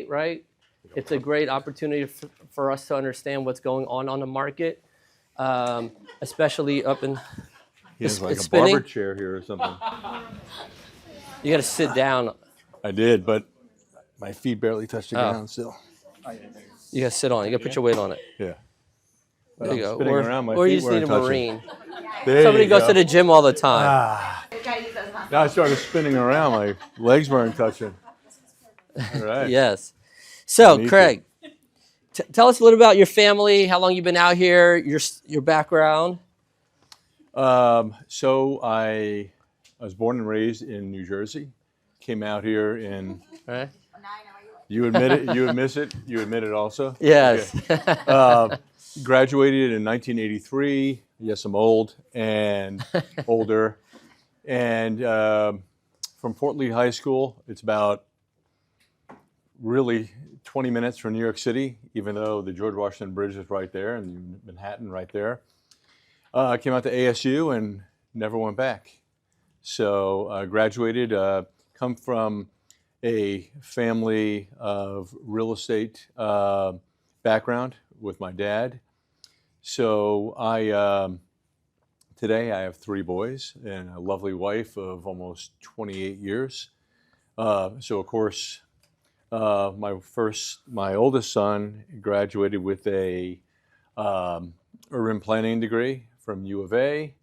right? It's a great opportunity for us to understand what's going on the market, especially up in. He has like it's a spinning. barber chair here or something. You got to sit down. I did, but my feet barely touch the ground still. You got to sit on it. You got to put your weight on it. Yeah. There you go. Spinning around, my or you feet just weren't need a touching. Marine. There Somebody you goes go. to the gym all the time. Now I started spinning around. My legs weren't touching. All right. Yes. So, Me Craig, tell us a little about your family, how long you've been out here, your background. So I was born and raised in New Jersey. Came out here in. Right. You admit it. You admit it. You admit it also. Yes. Okay. Graduated in 1983. Yes, I'm old and older. And from Fort Lee High School, it's about really 20 minutes from New York City, even though the George Washington Bridge is right there and Manhattan right there. I came out to ASU and never went back. So I graduated, come from a family of real estate background with my dad. So today I have 3 boys and a lovely wife of almost 28 years. So of course, my oldest son graduated with a urban planning degree from U of A.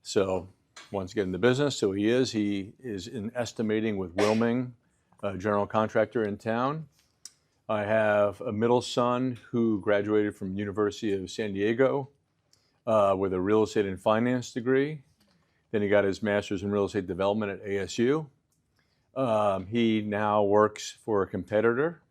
So wants to get in the business. So he is in estimating with Wilming, a general contractor in town. I have a middle son who graduated from University of San Diego with a real estate and finance degree. Then he got his master's in real estate development at ASU. He now works for a competitor,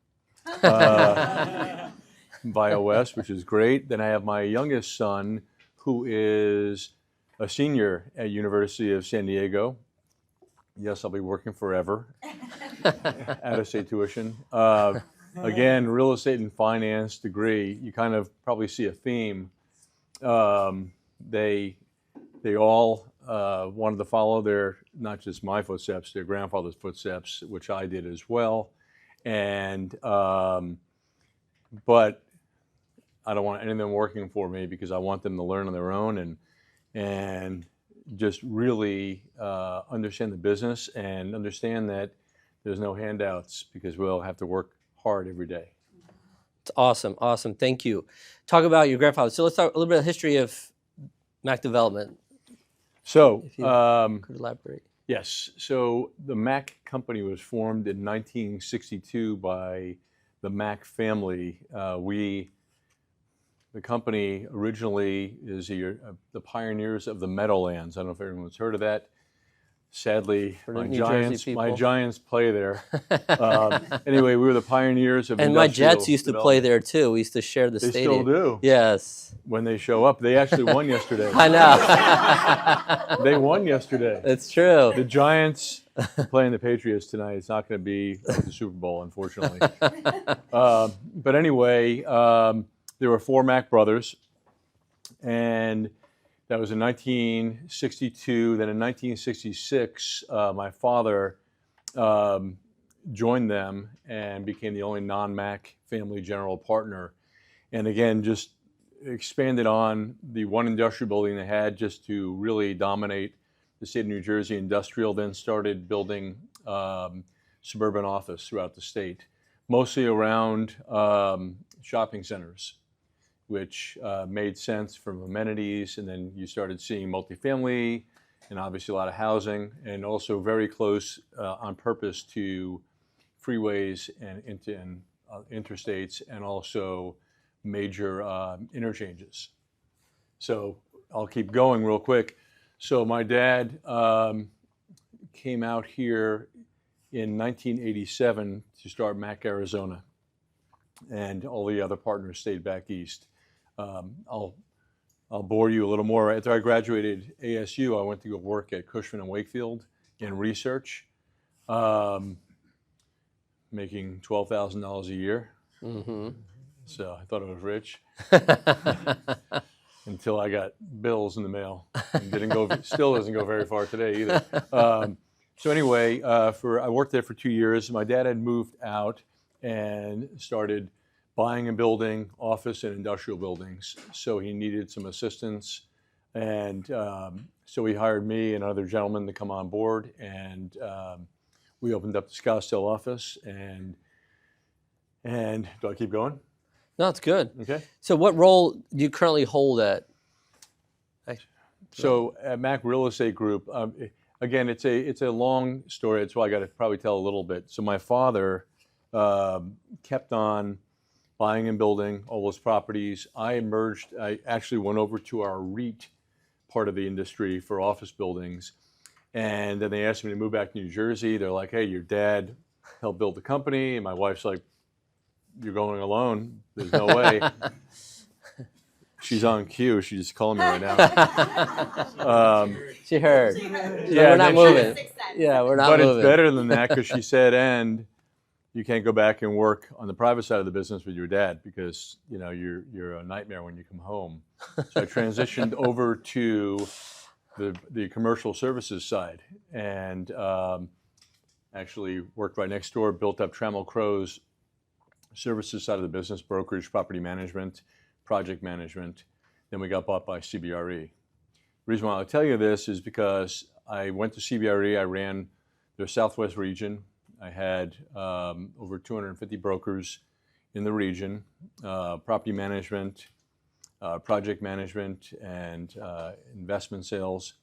BioWest, which is great. Then I have my youngest son, who is a senior at University of San Diego. Yes, I'll be working forever, out of state tuition. Again, real estate and finance degree. You kind of probably see a theme. They all wanted to follow not just my footsteps, their grandfather's footsteps, which I did as well. And but I don't want any of them working for me because I want them to learn on their own and just really understand the business and understand that there's no handouts because we'll have to work hard every day. It's awesome. Awesome. Thank you. Talk about your grandfather. So let's talk a little bit of the history of Mac development. So, if you could elaborate. Yes. So the Mac company was formed in 1962 by the Mac family. The company originally is the pioneers of the Meadowlands. I don't know if everyone's heard of that. Sadly, my Giants play there. Anyway, we were the pioneers of and my Jets used to play there too. We used to share the stadium. They still do. Yes. When they show up, they actually won yesterday. I know. They won yesterday. It's true. The Giants playing the Patriots tonight. It's not going to be the Super Bowl, unfortunately. But anyway, there were 4 Mac brothers, and that was in 1962. Then in 1966, my father joined them and became the only non-Mac family general partner. And again, just expanded on the one industrial building they had just to really dominate the state of New Jersey industrial, then started building suburban office throughout the state, mostly around shopping centers, which made sense from amenities. And then you started seeing multifamily and obviously a lot of housing, and also very close on purpose to freeways and interstates, and also major interchanges. So I'll keep going real quick. So my dad came out here in 1987 to start Mac Arizona, and all the other partners stayed back east. I'll bore you a little more. After I graduated ASU, I went to go work at Cushman and Wakefield in research, making $12,000 a year. Mm-hmm. So I thought I was rich until I got bills in the mail. And still doesn't go very far today either. So anyway, I worked there for 2 years. My dad had moved out, and started buying and building office and industrial buildings. So he needed some assistance, and so he hired me and another gentleman to come on board, and we opened up the Scottsdale office. And do I keep going? No, it's good. Okay. So what role do you currently hold at? So at Mac Real Estate Group, again, it's a long story. That's why I got to probably tell a little bit. So my father kept on buying and building all those properties. I actually went over to our REIT part of the industry for office buildings. And then they asked me to move back to New Jersey. They're like, hey, your dad helped build the company. And my wife's like, you're going alone. There's no way. She's on cue. She's just calling me right now. She heard. Yeah, we're not moving. Yeah, we're not moving. But it's better than that because she said, and you can't go back and work on the private side of the business with your dad because you're a nightmare when you come home. So I transitioned over to the commercial services side and actually worked right next door, built up Trammell Crow's services side of the business, brokerage, property management, project management. Then we got bought by CBRE. The reason why I'll tell you this is because I went to CBRE. I ran their Southwest region. I had over 250 brokers in the region, property management, project management, and investment sales.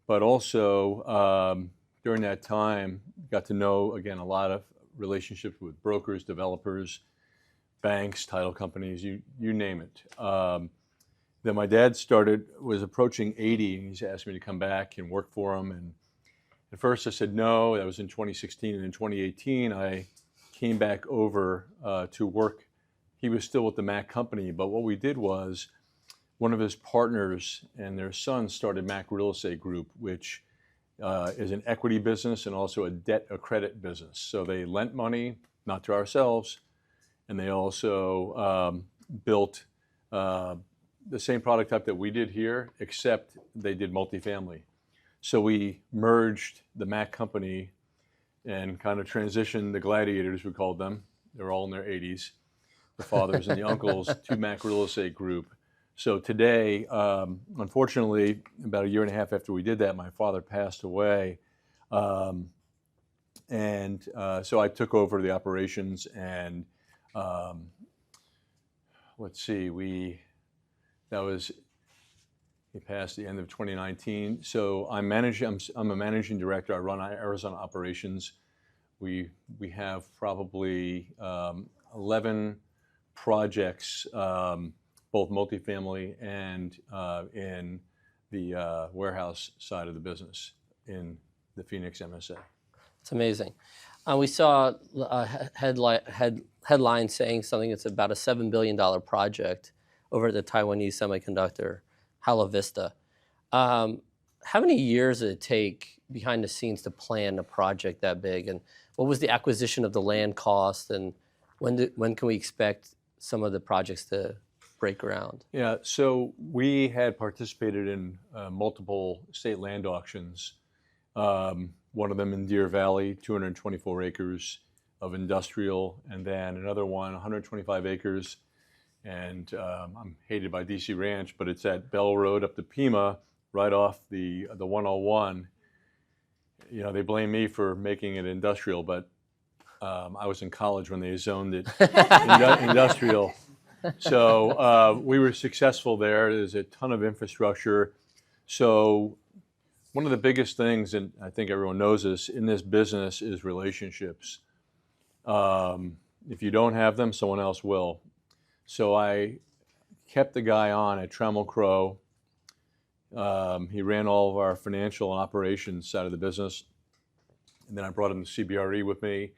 But also during that time, got to know, again, a lot of relationships with brokers, developers, banks, title companies, you name it. Then my dad was approaching 80, and he's asked me to come back and work for him. And at first I said no. That was in 2016. And in 2018, I came back over to work. He was still with the Mac company, but what we did was one of his partners and their son started Mac Real Estate Group, which is an equity business and also a credit business. So they lent money, not to ourselves, and they also built the same product type that we did here, except they did multifamily. So we merged the Mac company and kind of transitioned the gladiators, we called them. They're all in their 80s, the fathers and the uncles, to Mac Real Estate Group. So today, unfortunately, about a year and a half after we did that, my father passed away. So I took over the operations and let's see, he passed the end of 2019. So I'm a managing director. I run Arizona operations. We have probably 11 projects, both multifamily and in the warehouse side of the business in the Phoenix MSA. It's amazing. We saw a headline saying something that's about a $7 billion project over at the Taiwanese semiconductor, Hala Vista. How many years did it take behind the scenes to plan a project that big? And what was the acquisition of the land cost? And when can we expect some of the projects to break ground? Yeah, so we had participated in multiple state land auctions. One of them in Deer Valley, 224 acres of industrial, and then another one, 125 acres. And I'm hated by DC Ranch, but it's at Bell Road up to Pima, right off the 101. They blame me for making it industrial, but I was in college when they zoned it industrial. So we were successful there. There's a ton of infrastructure. So one of the biggest things, and I think everyone knows this, in this business is relationships. If you don't have them, someone else will. So I kept the guy on at Trammell Crow. He ran all of our financial and operations side of the business. And then I brought him to CBRE with me.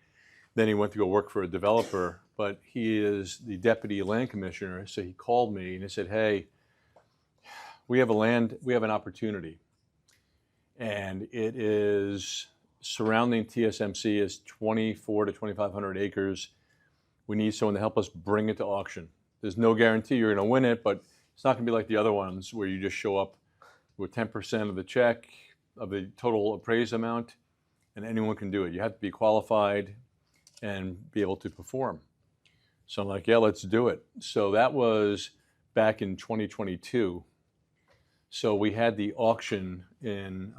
Then he went to go work for a developer, but he is the deputy land commissioner. So he called me and he said, hey, we have an opportunity. And it is surrounding TSMC is 2,400 to 2,500 acres. We need someone to help us bring it to auction. There's no guarantee you're going to win it, but it's not going to be like the other ones where you just show up with 10% of the check of the total appraised amount, and anyone can do it. You have to be qualified, and be able to perform. So I'm like, yeah, let's do it. So that was back in 2022. So we had the auction in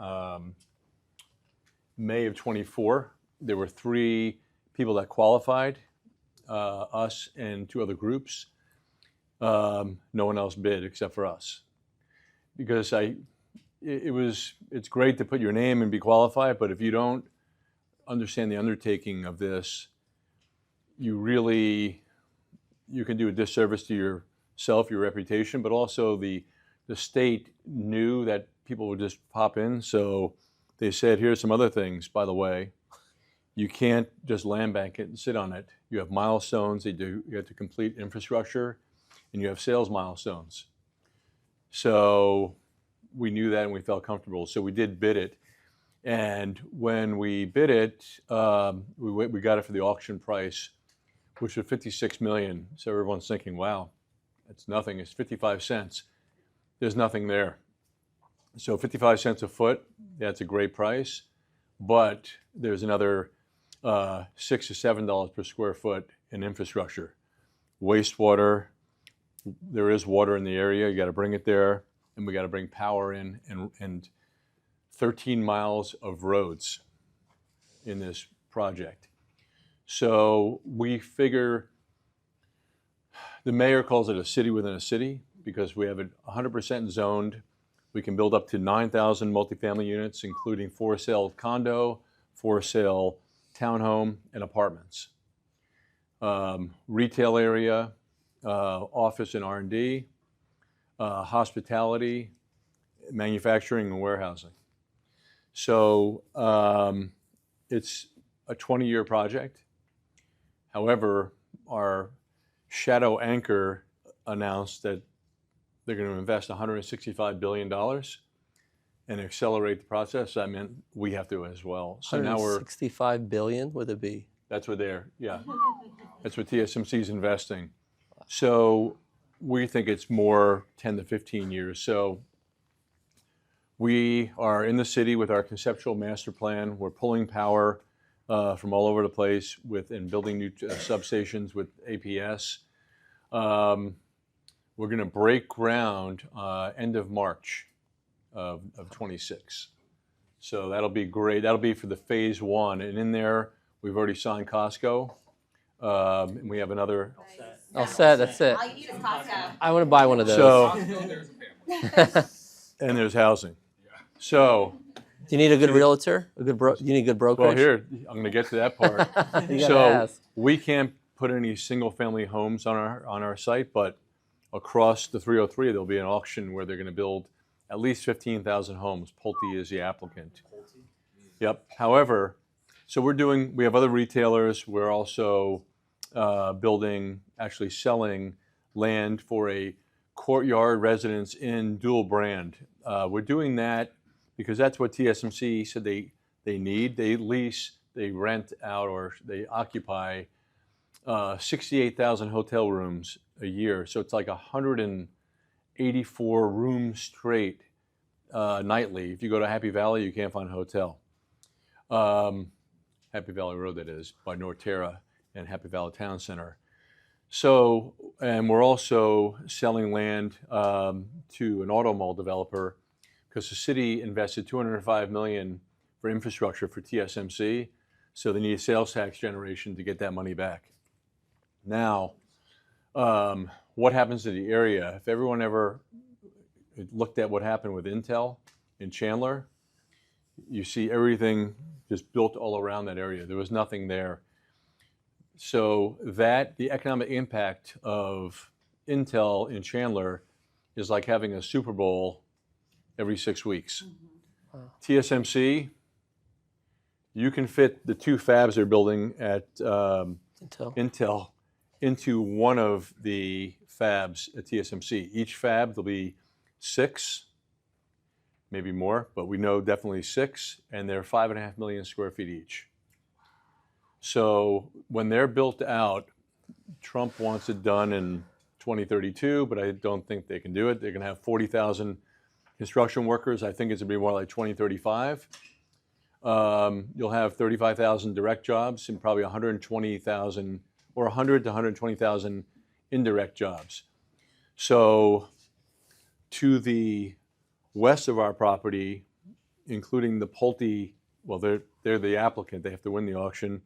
May of 24. There were 3 people that qualified, us and 2 other groups. No one else bid except for us, because it's great to put your name and be qualified, but if you don't understand the undertaking of this, you can do a disservice to yourself, your reputation, but also the state knew that people would just pop in. So they said, here's some other things, by the way. You can't just land bank it and sit on it. You have milestones. You have to complete infrastructure, and you have sales milestones. So we knew that, and we felt comfortable. So we did bid it. And when we bid it, we got it for the auction price, which was $56 million. So everyone's thinking, wow, that's nothing. It's 55 cents. There's nothing there. So 55 cents a foot, that's a great price. But there's another $6 to $7 per square foot in infrastructure. Wastewater, there is water in the area. You got to bring it there. And we got to bring power in, and 13 miles of roads in this project. So we figure, the mayor calls it a city within a city, because we have it 100% zoned. We can build up to 9,000 multifamily units, including for-sale condo, for-sale townhome, and apartments. Retail area, office and R&D, hospitality, manufacturing, and warehousing. So it's a 20-year project. However, our shadow anchor announced that they're going to invest $165 billion and accelerate the process. I meant we have to as well. So now we're $65 billion, would it be? That's what that's what TSMC is investing. So we think it's more 10 to 15 years. So we are in the city with our conceptual master plan. We're pulling power from all over the place and building new substations with APS. We're going to break ground end of March of 26. So that'll be great. That'll be for the phase 1. And in there, we've already signed Costco. And we have another. All set, that's it. All you need is Costco. I want to buy one of those. So, and there's housing. So, do you need a good realtor? You need good brokerage? well, here, I'm going to get to that part. You gotta So ask. we can't put any single-family homes on our site, but across the 303, there'll be an auction where they're going to build at least 15,000 homes. Pulte is the applicant. Yep. However, so we have other retailers. We're also selling land for a courtyard residence in dual brand. We're doing that because that's what TSMC said they need. They lease, they rent out, or they occupy 68,000 hotel rooms a year. So it's like 184 rooms straight nightly. If you go to Happy Valley, you can't find a hotel. Happy Valley Road, that is, by Norterra and Happy Valley Town Center. So, and we're also selling land to an auto mall developer, because the city invested $205 million for infrastructure for TSMC. So they need a sales tax generation to get that money back. Now, what happens to the area? If everyone ever looked at what happened with Intel in Chandler, you see everything just built all around that area. There was nothing there. So the economic impact of Intel in Chandler is like having a Super Bowl every 6 weeks. Wow. TSMC, you can fit the 2 fabs they're building at Intel into one of the fabs at TSMC. Each fab, there'll be 6, maybe more, but we know definitely 6, and they're 5.5 million square feet each. So when they're built out, Trump wants it done in 2032, but I don't think they can do it. They're going to have 40,000 construction workers. I think it's going to be more like 2035. you'll have 35,000 direct jobs and probably 120,000 or 100 to 120,000 indirect jobs. So to the west of our property, including the Pulte, well, they're the applicant. They have to win the auction.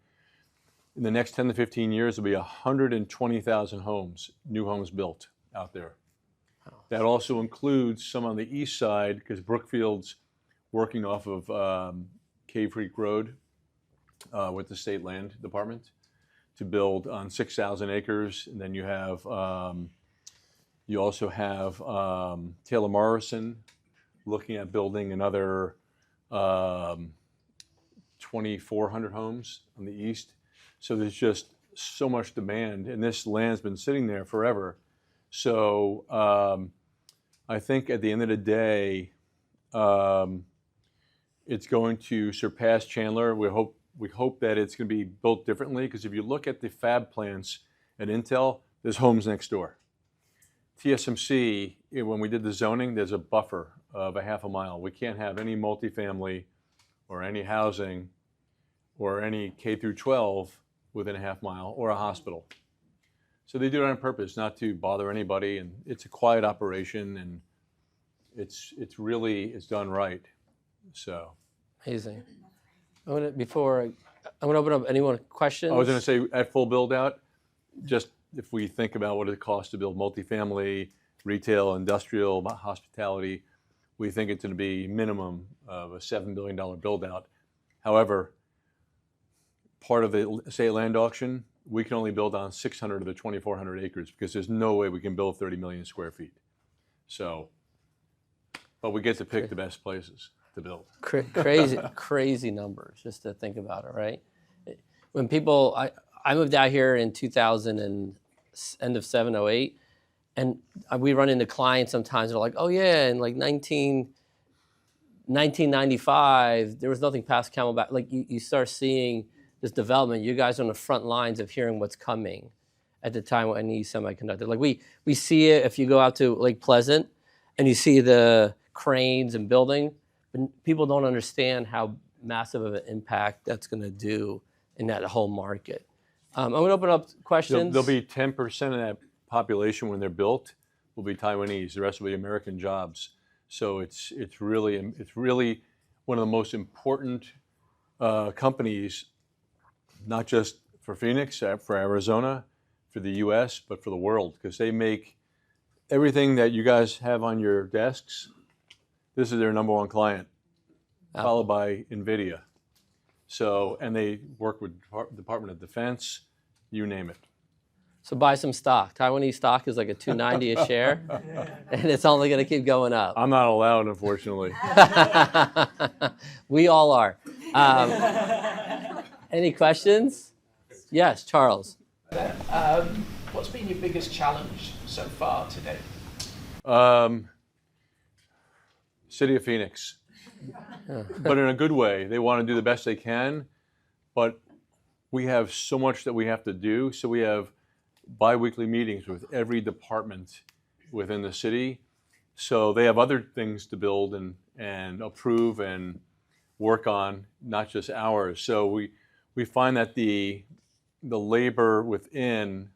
In the next 10 to 15 years, there'll be 120,000 homes, new homes built out there. That also includes some on the east side, because Brookfield's working off of Cave Creek Road with the State Land Department to build on 6,000 acres. And then you have, you also have Taylor Morrison looking at building another 2,400 homes on the east. So there's just so much demand, and this land's been sitting there forever. So I think at the end of the day, it's going to surpass Chandler. We hope that it's going to be built differently, because if you look at the fab plants at Intel, there's homes next door. TSMC, when we did the zoning, there's a buffer of a half a mile. We can't have any multifamily or any housing or any K through 12 within a half mile, or a hospital. So they do it on purpose, not to bother anybody, and it's a quiet operation, and it's done right. So Amazing. I'm going to open up. Anyone questions? I was going to say, at full build out, just if we think about what it costs to build multifamily, retail, industrial, hospitality, we think it's going to be minimum of a $7 billion build out. However, part of the state land auction, we can only build on 600 of the 2,400 acres, because there's no way we can build 30 million square feet. So, but we get to pick the best places to build. Crazy numbers, just to think about it, right? When people, I moved out here in 2000 and end of 7, 08, and we run into clients sometimes, they're like, oh yeah, in like 1995, there was nothing past Camelback. Like you start seeing this development. You guys are on the front lines of hearing what's coming at the time when NE Semiconductor. Like we see it if you go out to Lake Pleasant and you see the cranes and building, but people don't understand how massive of an impact that's going to do in that whole market. I'm going to open up questions. There'll be 10% of that population when they're built will be Taiwanese. The rest will be American jobs. So it's really one of the most important companies, not just for Phoenix, for Arizona, for the U.S., but for the world, because they make everything that you guys have on your desks. This is their number one client, followed by NVIDIA. So, and they work with Department of Defense, you name it. So buy some stock. Taiwanese stock is like a $290 a share, and it's only going to keep going up. I'm not allowed, unfortunately. We all are. Any questions? Yes, Charles. What's been your biggest challenge so far today? City of Phoenix. But in a good way. They want to do the best they can, but we have so much that we have to do. So we have bi-weekly meetings with every department within the city. So they have other things to build and approve and work on, not just ours. So we find that the labor within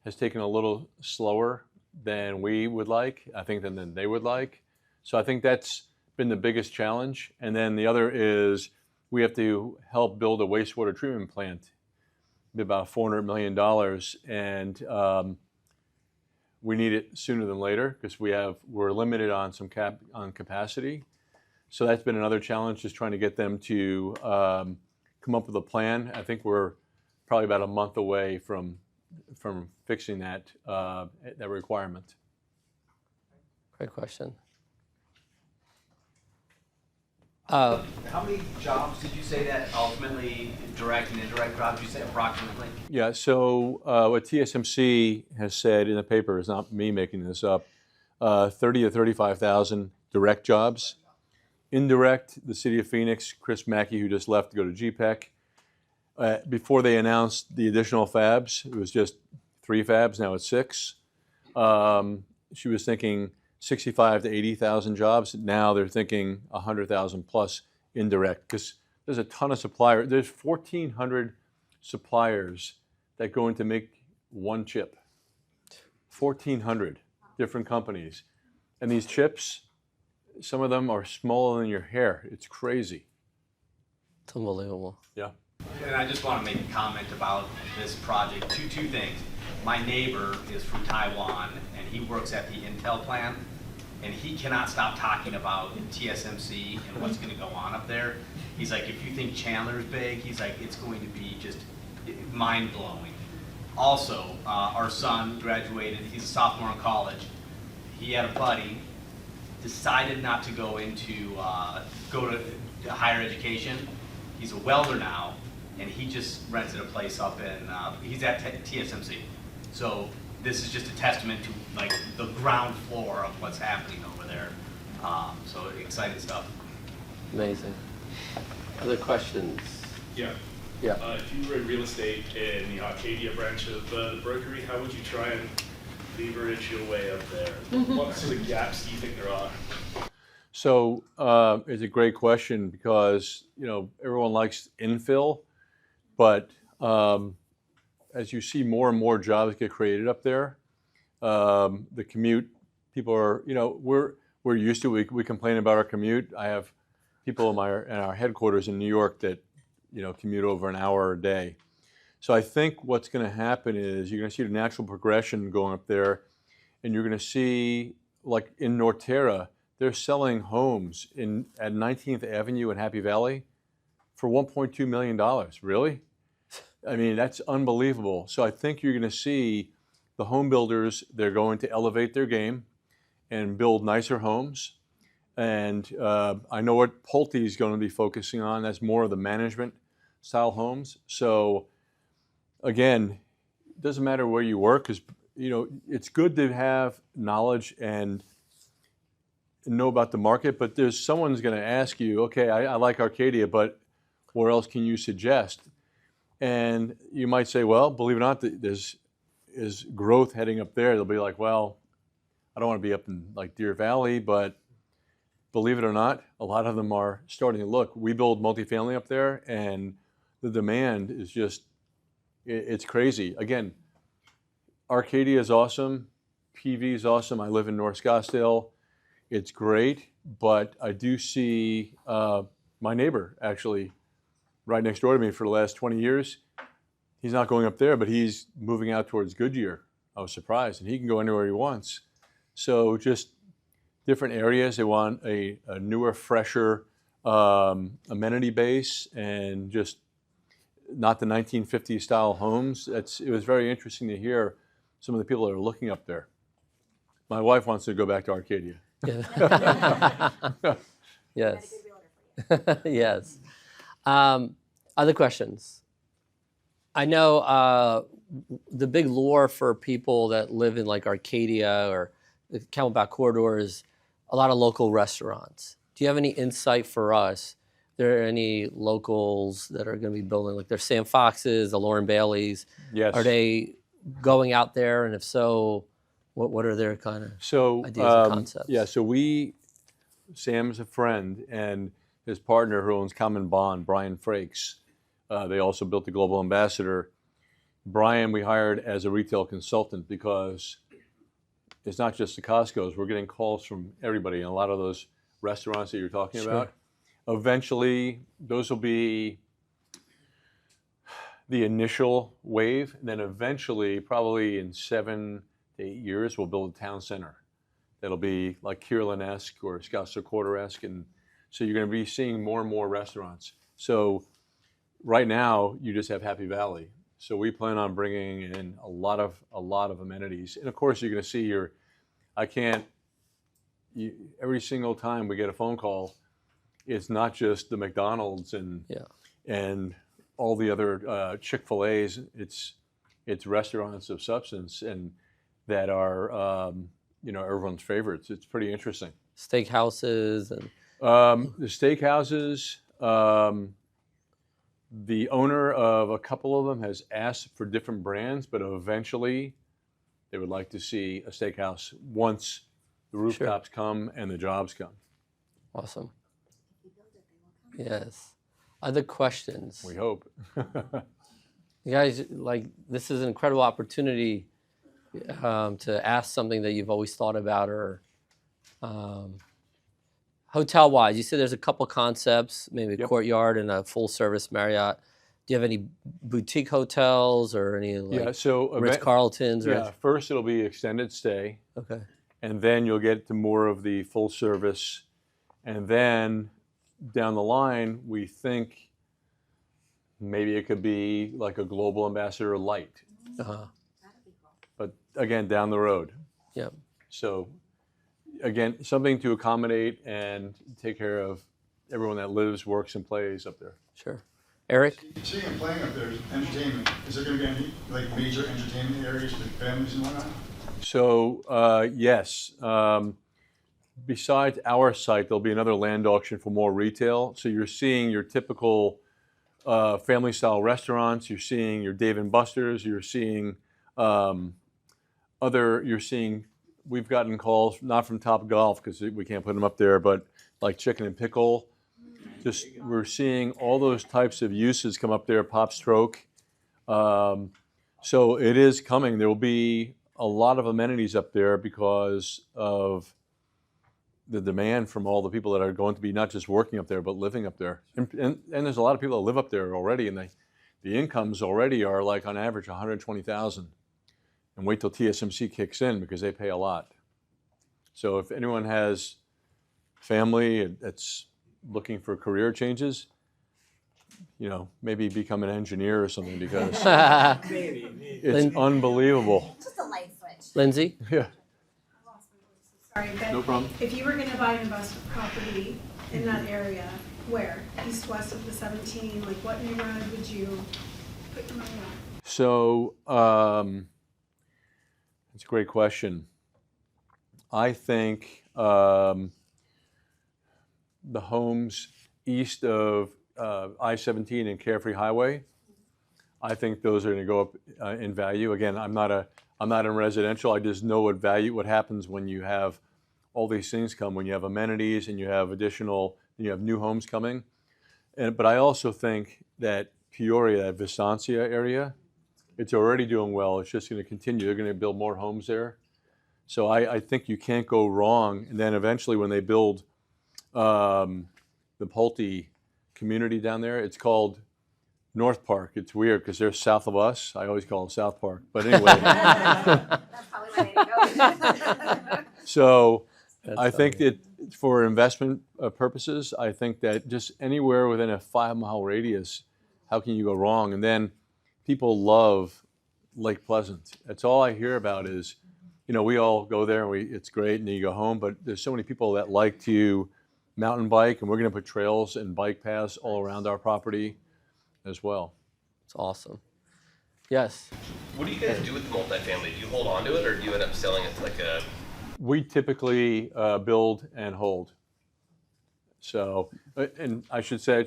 has taken a little slower than we would like, I think, than they would like. So I think that's been the biggest challenge. And then the other is we have to help build a wastewater treatment plant, about $400 million. And we need it sooner than later, because we're limited on on capacity. So that's been another challenge, just trying to get them to come up with a plan. I think we're probably about a month away from fixing that requirement. Great question. How many jobs did you say that ultimately, direct and indirect jobs, you said approximately? Yeah, so what TSMC has said in the paper, is not me making this up, 30 to 35,000 direct jobs. Indirect, the city of Phoenix, Chris Mackey, who just left to go to GPEC, before they announced the additional fabs, it was just 3 fabs, now it's 6. She was thinking 65 to 80,000 jobs. Now they're thinking 100,000 plus indirect, because there's a ton of suppliers. There's 1,400 suppliers that go in to make one chip. 1,400 different companies. And these chips, some of them are smaller than your hair. It's crazy. It's unbelievable. Yeah. And I just want to make a comment about this project. Two things. My neighbor is from Taiwan, and he works at the Intel plant, and he cannot stop talking about TSMC and what's going to go on up there. He's like, if you think Chandler's big, he's like, it's going to be just mind-blowing. Also, our son graduated, he's a sophomore in college. He had a buddy, decided not to go to higher education. He's a welder now, and he just rented a place up in, he's at TSMC. So this is just a testament to like the ground floor of what's happening over there. So exciting stuff. Amazing. Other questions? Yeah. Yeah. If you were in real estate in the Arcadia branch of the brokerage, how would you try and leverage your way up there? What sort of gaps do you think there are? So it's a great question because everyone likes infill, but as you see more and more jobs get created up there, the commute, people are we're used to it. We complain about our commute. I have people in our headquarters in New York that commute over an hour a day. So I think what's going to happen is you're going to see the natural progression going up there, and you're going to see, like in Norterra, they're selling homes at 19th Avenue in Happy Valley for $1.2 million. Really? I mean, that's unbelievable. So I think you're going to see the home builders, they're going to elevate their game and build nicer homes. And I know what Pulte is going to be focusing on. That's more of the management style homes. So again, it doesn't matter where you work, because it's good to have knowledge and know about the market, but someone's going to ask you, okay, I like Arcadia, but where else can you suggest? And you might say, well, believe it or not, there's growth heading up there. They'll be like, well, I don't want to be up in like Deer Valley, but believe it or not, a lot of them are starting to look. We build multifamily up there, and the demand is just, it's crazy. Again, Arcadia is awesome. PV is awesome. I live in North Scottsdale. It's great, but I do see my neighbor actually right next door to me for the last 20 years. He's not going up there, but he's moving out towards Goodyear. I was surprised, and he can go anywhere he wants. So just different areas. They want a newer, fresher amenity base, and just not the 1950s style homes. It was very interesting to hear some of the people that are looking up there. My wife wants to go back to Arcadia. Yes. Yes. Other questions? I know the big lure for people that live in like Arcadia or the Camelback corridor is a lot of local restaurants. Do you have any insight for us? There are any locals that are going to be building, like there's Sam Fox's, the Lauren Bailey's? Yes. Are they going out there? And if so, what are their kind of ideas and concepts? Yeah, so Sam's a friend, and his partner who owns Common Bond, Brian Frakes, they also built the Global Ambassador. Brian we hired as a retail consultant because it's not just the Costco's. We're getting calls from everybody, and a lot of those restaurants that you're talking about. Eventually, those will be the initial wave. And then eventually, probably in 7 to 8 years, we'll build a town center. That'll be like Kierland-esque or Scottsdale Quarter-esque. And so you're going to be seeing more and more restaurants. So right now, you just have Happy Valley. So we plan on bringing in a lot of amenities. And of course, you're going to see every single time we get a phone call, it's not just the McDonald's and all the other Chick-fil-A's. It's restaurants of substance and that are everyone's favorites. It's pretty interesting. Steakhouses and the steakhouses. The owner of a couple of them has asked for different brands, but eventually they would like to see a steakhouse once the rooftops come and the jobs come. Awesome. Yes. Other questions? We hope. You guys, like, this is an incredible opportunity to ask something that you've always thought about, or hotel-wise. You said there's a couple concepts, maybe a Yep. Courtyard and a full-service Marriott. Do you have any boutique hotels or any like so Ritz-Carltons? Or first it'll be extended stay, okay, and then you'll get to more of the full service, and then down the line we think maybe it could be like a global ambassador light, but again down the road. Yep. So again, something to accommodate and take care of everyone that lives, works, and plays up there. Sure. Eric? Seeing and playing up there, entertainment, is there going to be any like major entertainment areas for families and whatnot? So yes, besides our site, there'll be another land auction for more retail. So you're seeing your typical family-style restaurants. You're seeing your Dave & Buster's. You're seeing We've gotten calls not from Top Golf because we can't put them up there, but like Chicken and Pickle. Just we're seeing all those types of uses come up there. Pop Stroke. So it is coming. There will be a lot of amenities up there because of the demand from all the people that are going to be not just working up there but living up there. And there's a lot of people that live up there already, and the incomes already are like on average $120,000. And wait till TSMC kicks in because they pay a lot. So if anyone has family that's looking for career changes, maybe become an engineer or something because it's unbelievable. Just a light switch. Lindsay? Yeah. Sorry, but No problem. if you were going to buy an investment property in that area, where? East, west of the 17, like what neighborhood would you put your money on? So it's a great question. I think the homes east of I-17 and Carefree Highway, I think those are going to go up in value. Again, I'm not in residential. I just know what happens when you have all these things come, when you have amenities and you have new homes coming. But I also think that Peoria, that Vistancia area, it's already doing well. It's just going to continue. They're going to build more homes there. So I think you can't go wrong. And then eventually when they build the Pulte community down there, it's called North Park. It's weird because they're south of us. I always call them South Park. But anyway. That's probably why they go. So That's I think that for investment purposes, I think that just anywhere within a 5-mile radius, how can you go wrong? And then people love Lake Pleasant. That's all I hear about is, we all go there and it's great and then you go home, but there's so many people that like to mountain bike, and we're going to put trails and bike paths all around our property as well. It's awesome. Yes. What do you guys do with the multifamily? Do you hold on to it, or do you end up selling it to like a... We typically build and hold. So, and I should say,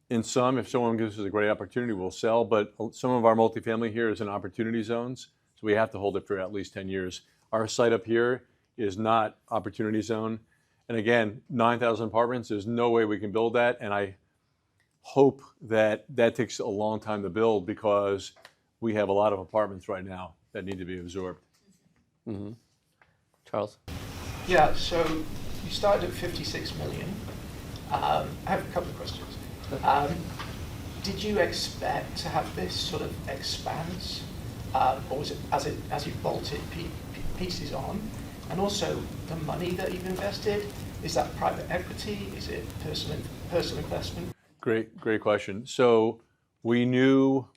in some, if someone gives us a great opportunity, we'll sell, but some of our multifamily here is in opportunity zones, so we have to hold it for at least 10 years. Our site up here is not opportunity zone. And again, 9,000 apartments, there's no way we can build that, and I hope that takes a long time to build because we have a lot of apartments right now that need to be absorbed. Mm-hmm. Charles? Yeah, so you started at 56 million. I have a couple of questions. Did you expect to have this sort of expanse, or was it as you bolted pieces on? And also the money that you've invested, is that private equity? Is it personal investment? Great question. So we knew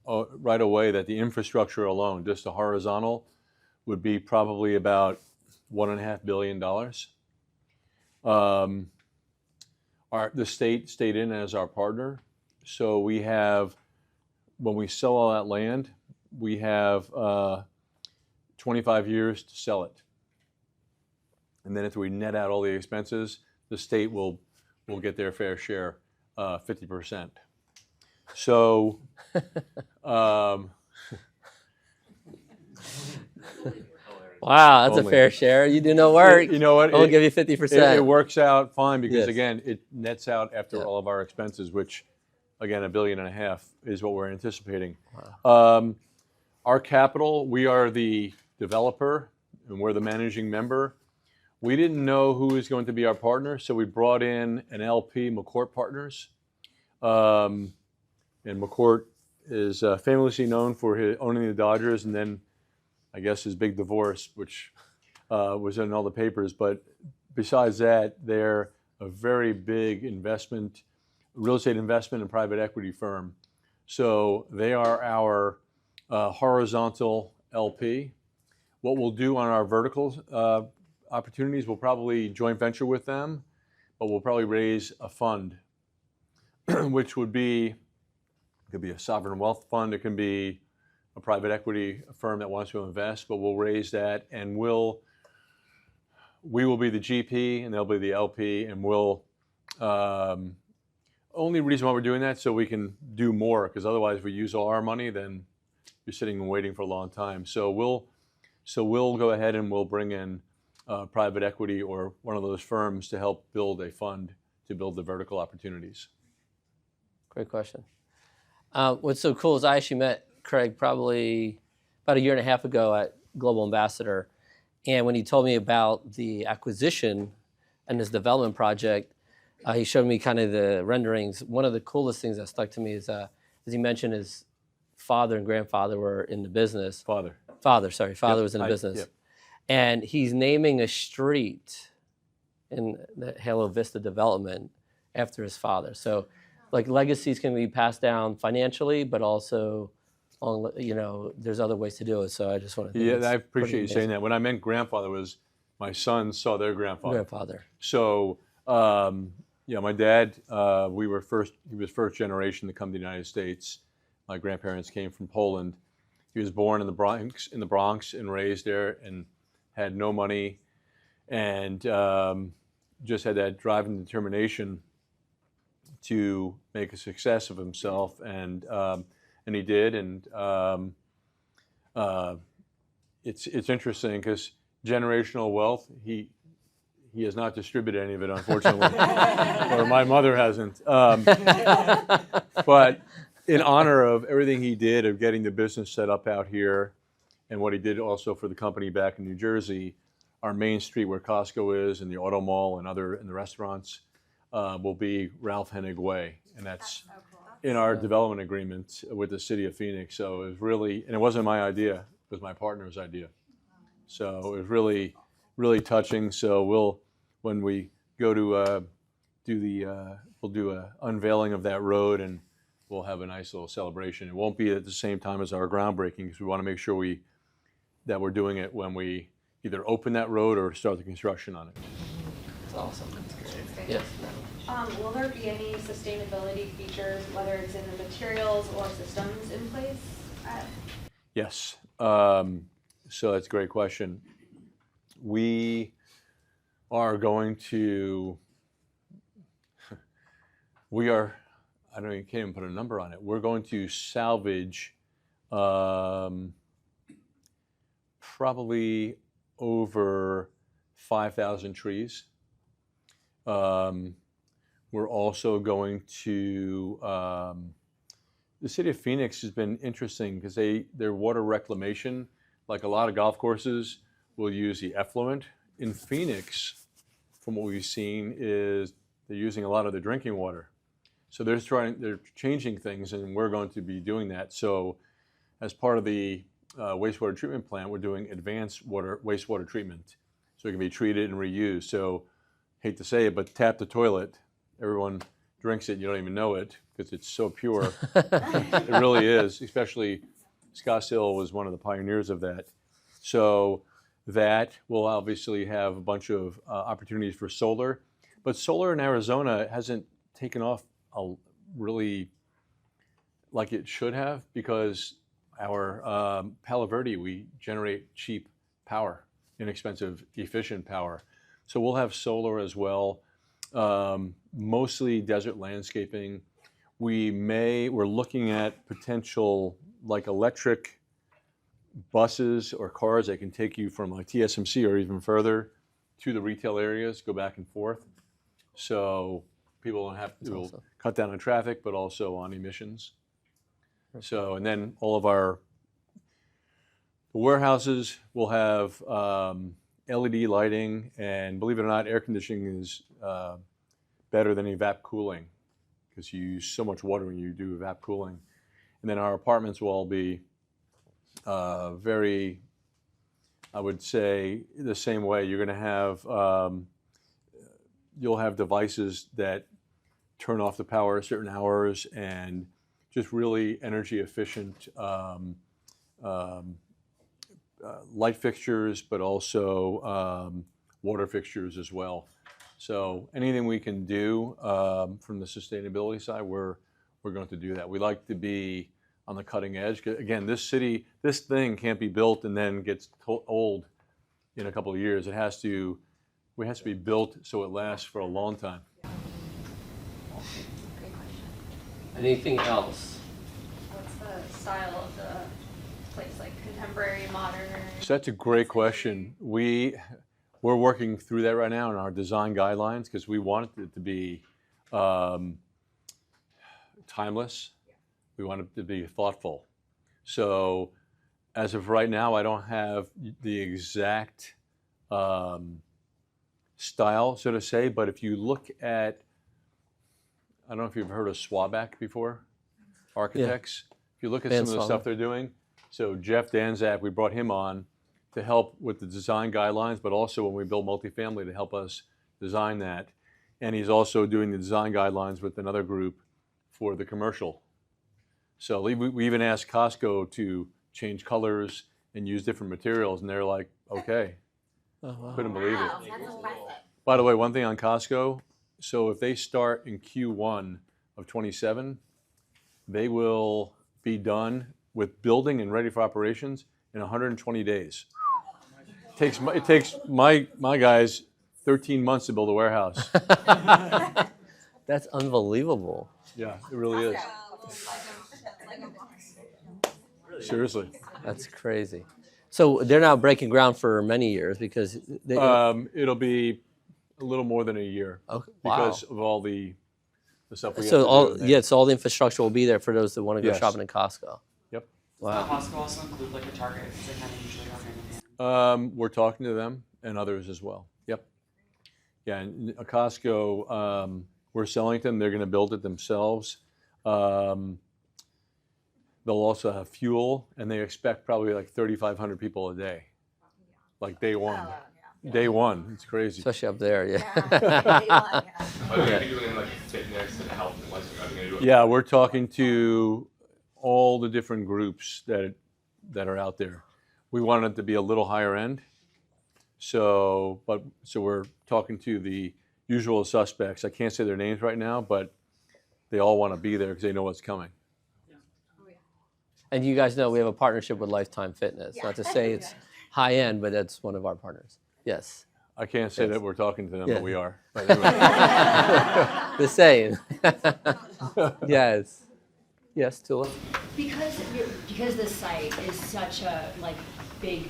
right away that the infrastructure alone, just the horizontal, would be probably about $1.5 billion. The state stayed in as our partner. So we have, when we sell all that land, we have 25 years to sell it. And then after we net out all the expenses, the state will get their fair share, 50%. So Wow, that's a Only. fair share. You do no work. You know what? I'll give you 50%. It works out fine because, Yes. again, it nets out after Yeah. all of our expenses, which, again, $1.5 billion is what we're anticipating. Our capital, we are the developer and we're the managing member. We didn't know who was going to be our partner, so we brought in an LP, McCourt Partners. And McCourt is famously known for owning the Dodgers and then, I guess, his big divorce, which was in all the papers. But besides that, they're a very big real estate investment and private equity firm. So they are our horizontal LP. What we'll do on our vertical opportunities, we'll probably joint venture with them, but we'll probably raise a fund, which could be a sovereign wealth fund. It can be a private equity firm that wants to invest, but we'll raise that, and we will be the GP, and they'll be the LP, and we'll. Only reason why we're doing that so we can do more, because otherwise, if we use all our money, then you're sitting and waiting for a long time. So we'll go ahead and we'll bring in private equity or one of those firms to help build a fund to build the vertical opportunities. Great question. What's so cool is I actually met Craig probably about 1.5 years ago at Global Ambassador. And when he told me about the acquisition and his development project, he showed me kind of the renderings. One of the coolest things that stuck to me is, as he mentioned, his father and grandfather were in the business. Father was in the business. Yep. And he's naming a street in the Halo Vista development after his father. So like legacies can be passed down financially, but also, there's other ways to do it. So I just want to. Yeah, I appreciate you saying that. When I meant grandfather, was my sons saw their grandfather. So, my dad, he was first generation to come to the United States. My grandparents came from Poland. He was born in the Bronx and raised there, and had no money, and just had that drive and determination to make a success of himself, and he did. And it's interesting because generational wealth, he has not distributed any of it, unfortunately, or my mother hasn't. But in honor of everything he did of getting the business set up out here, and what he did also for the company back in New Jersey, our main street where Costco is, and the auto mall and the restaurants, will be Ralph Hennig Way, and that's in our development agreement with the city of Phoenix. So it was really, and it wasn't my idea; it was my partner's idea. So it was really, really touching. So when we go to we'll do a unveiling of that road, and we'll have a nice little celebration. It won't be at the same time as our groundbreaking, because we want to make sure that we're doing it when we either open that road or start the construction on it. That's awesome. That's great. Yes. Will there be any sustainability features, whether it's in the materials or systems in place? Yes. So that's a great question. We are going to, I don't even, can't even put a number on it. We're going to salvage probably over 5,000 trees. We're also going to, the city of Phoenix has been interesting because their water reclamation, like a lot of golf courses, will use the effluent. In Phoenix, from what we've seen, is they're using a lot of the drinking water. So they're changing things, and we're going to be doing that. So as part of the wastewater treatment plant, we're doing advanced wastewater treatment. So it can be treated and reused. So hate to say it, but tap the toilet. Everyone drinks it, you don't even know it because it's so pure. It really is, especially Scottsdale was one of the pioneers of that. So that will obviously have a bunch of opportunities for solar. But solar in Arizona hasn't taken off really like it should have, because our Palo Verde, we generate cheap power, inexpensive, efficient power. So we'll have solar as well, mostly desert landscaping. We're looking at potential like electric buses or cars that can take you from like TSMC or even further to the retail areas, go back and forth. So people don't have to awesome. cut down on traffic, but also on emissions. So, and then all of our warehouses will have LED lighting, and believe it or not, air conditioning is better than evap cooling because you use so much water when you do evap cooling. And then our apartments will all be very, I would say, the same way. You're going to have, you'll have devices that turn off the power at certain hours and just really energy efficient light fixtures, but also water fixtures as well. So anything we can do from the sustainability side, we're going to do that. We like to be on the cutting edge. Again, this thing can't be built and then gets old in a couple of years. It has to be built so it lasts for a long time. Great question. Anything else? What's the style of the place, like contemporary, modern? So that's a great question. We're working through that right now in our design guidelines because we want it to be timeless. We want it to be thoughtful. So as of right now, I don't have the exact style, so to say, but if you look at, I don't know if you've heard of Swaback before, architects. If you look at some of the stuff they're doing, so Jeff Danzak, we brought him on to help with the design guidelines, but also when we build multifamily to help us design that. And he's also doing the design guidelines with another group for the commercial. So we even asked Costco to change colors and use different materials, and they're like, okay. Oh, wow. Couldn't believe it. By the way, one thing on Costco, so if they start in Q1 of 27, they will be done with building and ready for operations in 120 days. It takes my guys 13 months to build a warehouse. That's unbelievable. Yeah, it really is. Seriously. That's crazy. So they're now breaking ground for many years because they. It'll be a little more than a year Okay. because of all the stuff we have So to all do. yeah, so all the infrastructure will be there for those that want to go Yes. shopping at Costco. Yep. Wow. Costco also include like a Target, because they kind of usually go hand in hand. We're talking to them and others as well. Yep. Yeah, and a Costco, we're selling to them. They're going to build it themselves. They'll also have fuel, and they expect probably like 3,500 people a day, like day one. Day one, it's crazy. Especially up there, yeah. Are they going to be doing like fitness and health and lifestyle? Are they going to do it? Yeah, we're talking to all the different groups that are out there. We want it to be a little higher end, so we're talking to the usual suspects. I can't say their names right now, but they all want to be there because they know what's coming. And you guys know we have a partnership with Lifetime Fitness. Not to say it's high end, but that's one of our partners. Yes. I can't say that we're talking to them, Yeah. but we are. But anyway. The saying. Yes. Yes, Tula. Because this site is such a big,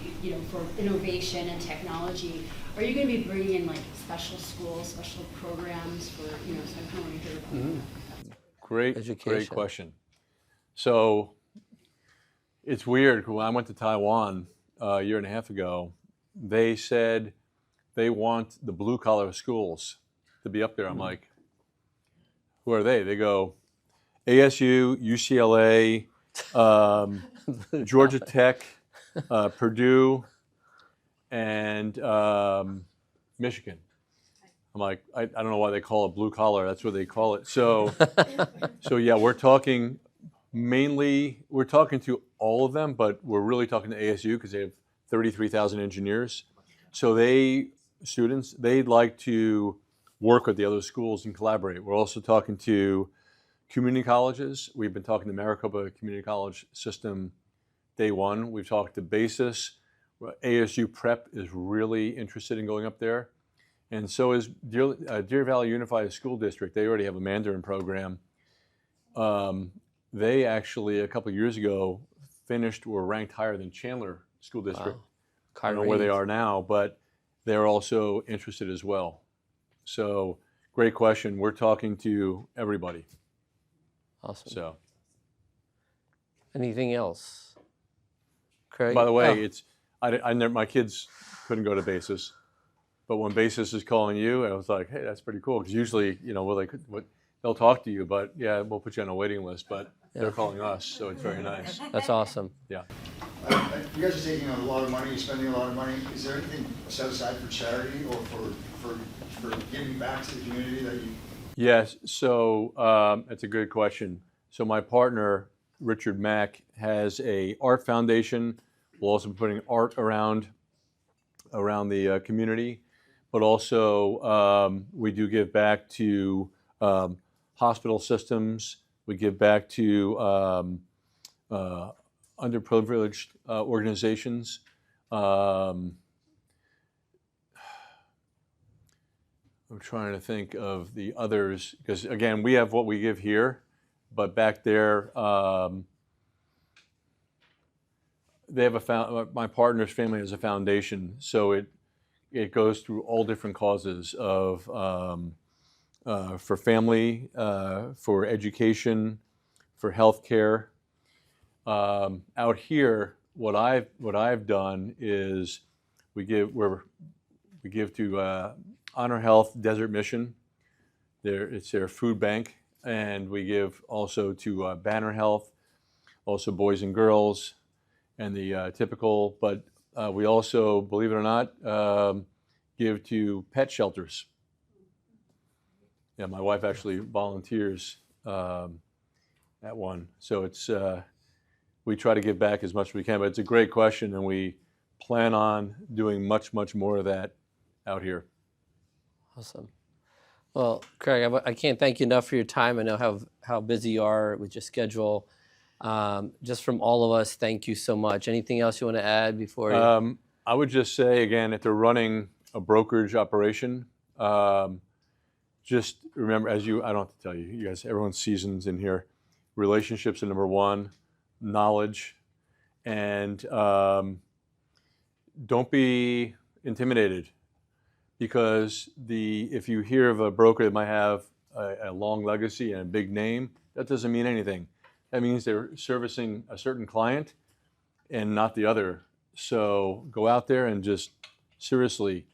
for innovation and technology, are you going to be bringing in special schools, special programs for, so I kind of want to hear about that. Great Education. question. So it's weird. When I went to Taiwan a year and a half ago, they said they want the blue collar schools to be up there. I'm like, who are they? They go, ASU, UCLA, Georgia Tech, Purdue, and Michigan. I'm like, I don't know why they call it blue collar. That's what they call it. So yeah, we're talking to all of them, but we're really talking to ASU because they have 33,000 engineers. So they'd like to work with the other schools and collaborate. We're also talking to community colleges. We've been talking to Maricopa Community College System day one. We've talked to BASIS. ASU Prep is really interested in going up there. And so is Deer Valley Unified School District. They already have a Mandarin program. They actually, a couple of years ago, finished or ranked higher than Chandler School District. Wow. I don't know where they are now, but they're also interested as well. So great question. We're talking to everybody. Awesome. So, Anything else? Craig? by the way, Oh, it's I never, my kids couldn't go to Basis, but when Basis is calling you, I was like, hey, that's pretty cool. Because usually, they'll talk to you, but yeah, we'll put you on a waiting list. But they're calling us, so it's very nice. that's awesome. Yeah. You guys are taking on a lot of money, you're spending a lot of money. Is there anything set aside for charity or for giving back to the community that you? Yes, so that's a good question. So my partner, Richard Mack, has a art foundation. We'll also be putting art around the community, but also we do give back to hospital systems. We give back to underprivileged organizations. I'm trying to think of the others because, again, we have what we give here, but back there, they have my partner's family has a foundation, so it goes through all different causes of for family, for education, for healthcare. Out here, what I've done is we give to Honor Health Desert Mission. It's their food bank, and we give also to Banner Health, also Boys and Girls, and the typical. But we also, believe it or not, give to pet shelters. Yeah, my wife actually volunteers at one, so it's we try to give back as much as we can. But it's a great question, and we plan on doing much more of that out here. Awesome. Well, Craig, I can't thank you enough for your time. I know how busy you are with your schedule. Just from all of us, thank you so much. Anything else you want to add before you? I would just say, again, if they're running a brokerage operation, just remember, I don't have to tell you, you guys, everyone's seasoned in here. Relationships are number one, knowledge, and don't be intimidated. Because if you hear of a broker that might have a long legacy and a big name, that doesn't mean anything. That means they're servicing a certain client and not the other. So go out there and just seriously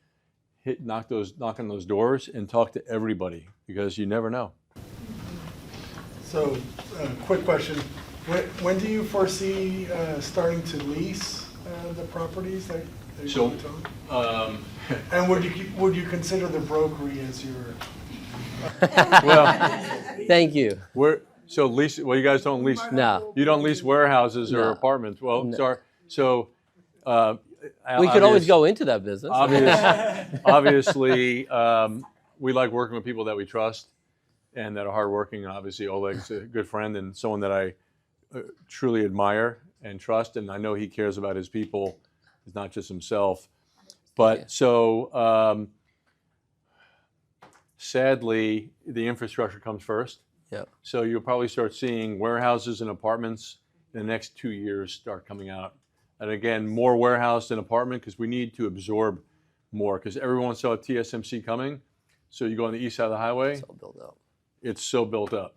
knock on those doors and talk to everybody, because you never know. So, quick question. When do you foresee starting to lease the properties that you want to own? And would you consider the brokery as your? Well, Thank you. Lease. Well, you guys don't lease. No. You don't lease warehouses or No. apartments. Well, No. sorry. So. We could always go into that business. Obviously, we like working with people that we trust and that are hardworking. And obviously, Oleg's a good friend and someone that I truly admire and trust. And I know he cares about his people. It's not just himself. But sadly, the infrastructure comes first. Yep. So you'll probably start seeing warehouses and apartments in the next 2 years start coming out. And again, more warehouse than apartment, because we need to absorb more. Because everyone saw TSMC coming. So you go on the east side of the highway. It's all built up. It's so built up.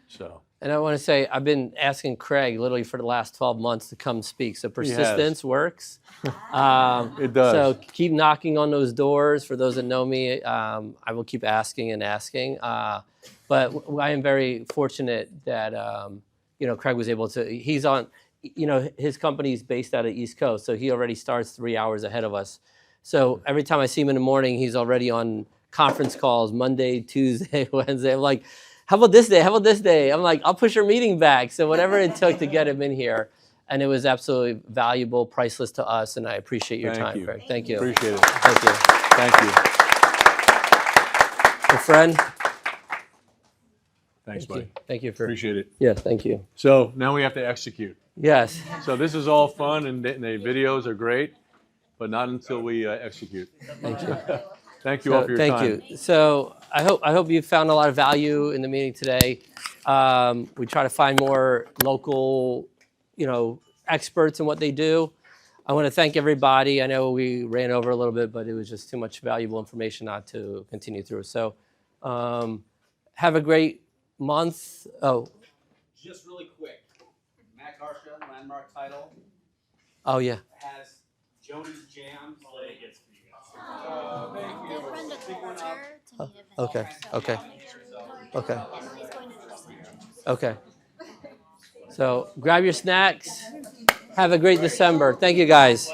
So. And I want to say, I've been asking Craig literally for the last 12 months to come speak. So persistence works. It does. So keep knocking on those doors. For those that know me, I will keep asking and asking. But I am very fortunate that, Craig was able to, he's on, his company's based out of East Coast. So he already starts 3 hours ahead of us. So every time I see him in the morning, he's already on conference calls Monday, Tuesday, Wednesday. I'm like, how about this day? How about this day? I'm like, I'll push your meeting back. So whatever it took to get him in here. And it was absolutely valuable, priceless to us. And I appreciate your time, Craig. Thank you. Appreciate it. Thank you. Thank you. A friend. Thanks, buddy. Thank you for. Appreciate it. Yes, thank you. So now we have to execute. Yes. So this is all fun and the videos are great, but not until we execute. Thank you. Thank you all for your time. Thank you. So I hope you found a lot of value in the meeting today. We try to find more local, experts in what they do. I want to thank everybody. I know we ran over a little bit, but it was just too much valuable information not to continue through. So have a great month. Oh, Just really quick, Matt Garsha, landmark title, oh yeah. has Joni's Jams. Play gets for you guys. Okay, okay, okay, okay. So grab your snacks. Have a great December. Thank you, guys.